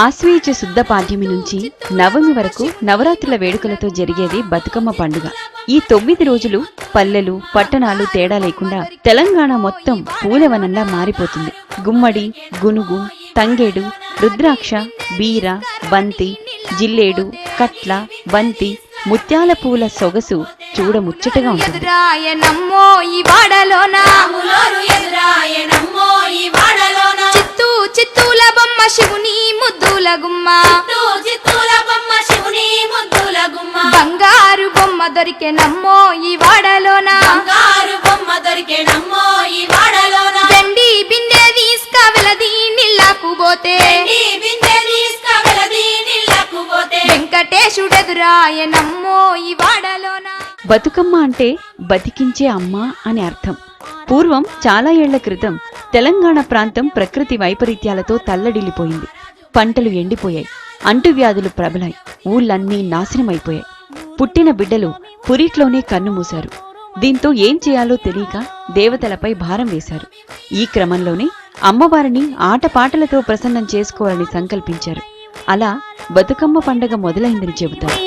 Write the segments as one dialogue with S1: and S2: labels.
S1: ఆశ్వయుజ శుద్ధ పాడ్యమి నుంచి నవమి వరకు నవరాత్రుల వేడుకలతో జరిగేది బతుకమ్మ పండుగ. ఈ 9 రోజులు పల్లెలు పట్టణాలు తేడా లేకుండా తెలంగాణ మొత్తం పూలవనంలా మారిపోతుంది. గుమ్మడి, గునుగు, తంగేడు, రుద్రాక్ష, బీర, బంతి, జిల్లేడు, కట్ల, బంతి, ముత్యాల పూల సొగసు చూడముచ్చటగా ఉంటుంది.
S2: చిత్తూల బొమ్మ శివుని ముద్దుల గుమ్మ, బంగారు బొమ్మ దొరికే నమ్మో ఈ వాడలోన, వెండి బిందె తీసుకవెలది నీళ్ళకు పోతే, వెంకటేశుడెదురాయ నమ్మో ఈ వాడలోన.
S1: బతుకమ్మ అంటే బతికించే అమ్మ అని అర్థం. పూర్వం చాలా ఏళ్ల క్రితం తెలంగాణ ప్రాంతం ప్రకృతి వైపరీత్యాలతో తల్లడిల్లిపోయింది. పంటలు ఎండిపోయాయి, అంటువ్యాధులు ప్రబలాయి, ఊళ్ళన్నీ నాశనమైపోయాయి. పుట్టిన బిడ్డలు పురిట్లోనే కన్నుమూశారు. దీంతో ఏం చేయాలో తెలియక దేవతలపై భారం వేశారు. ఈ క్రమంలోనే అమ్మవారిని ఆటపాటలతో ప్రసన్నం చేసుకోవాలని సంకల్పించారు. అలా బతుకమ్మ పండగ మొదలైందని చెబుతారు.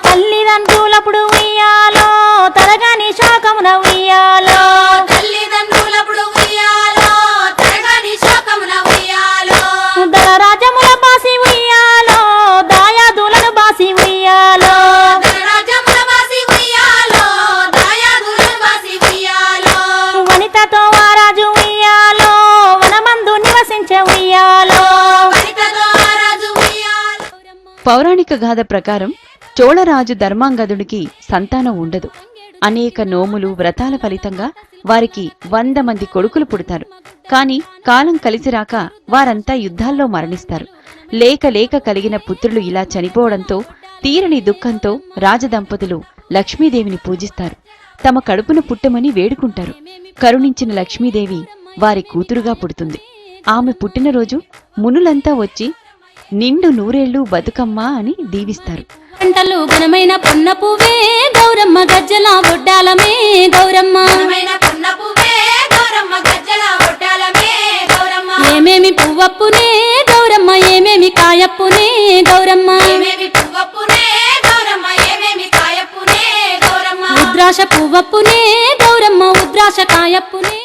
S3: తల్లిదండ్రులప్పుడు ఉయ్యాలో తరగాని శోకమున ఉయ్యాలో, దళరాజముల బాసి ఉయ్యాలో, దాయాదులను బాసి ఉయ్యాలో, వనితతో వారాజు ఉయ్యాలో, వనమందు నివసించే ఉయ్యాలో.
S1: పౌరాణిక గాథ ప్రకారం చోళరాజు ధర్మాంగదుడికి సంతానం ఉండదు. అనేక నోములు వ్రతాల ఫలితంగా వారికి 100 మంది కొడుకులు పుడతారు. కాని కాలం కలిసిరాక వారంతా యుద్ధాల్లో మరణిస్తారు. లేక లేక కలిగిన పుత్రులు ఇలా చనిపోవడంతో తీరని దుఃఖంతో రాజదంపతులు లక్ష్మీదేవిని పూజిస్తారు. తమ కడుపున పుట్టమని వేడుకుంటారు. కరుణించిన లక్ష్మీదేవి వారి కూతురుగా పుడుతుంది. ఆమె పుట్టినరోజు మునులంతా వచ్చి నిండు నూరేళ్లు బతుకమ్మ అని దీవిస్తారు.
S3: పంటలు ఘనమైన పొన్న పువ్వే గౌరమ్మ, గజ్జల ఒడ్డాలమే గౌరమ్మ, ఏమేమి పువ్వప్పునే గౌరమ్మ, ఏమేమి కాయప్పునే గౌరమ్మ, ఉద్రాశ పువ్వప్పునే గౌరమ్మ, ఉద్రాశ కాయప్పునే.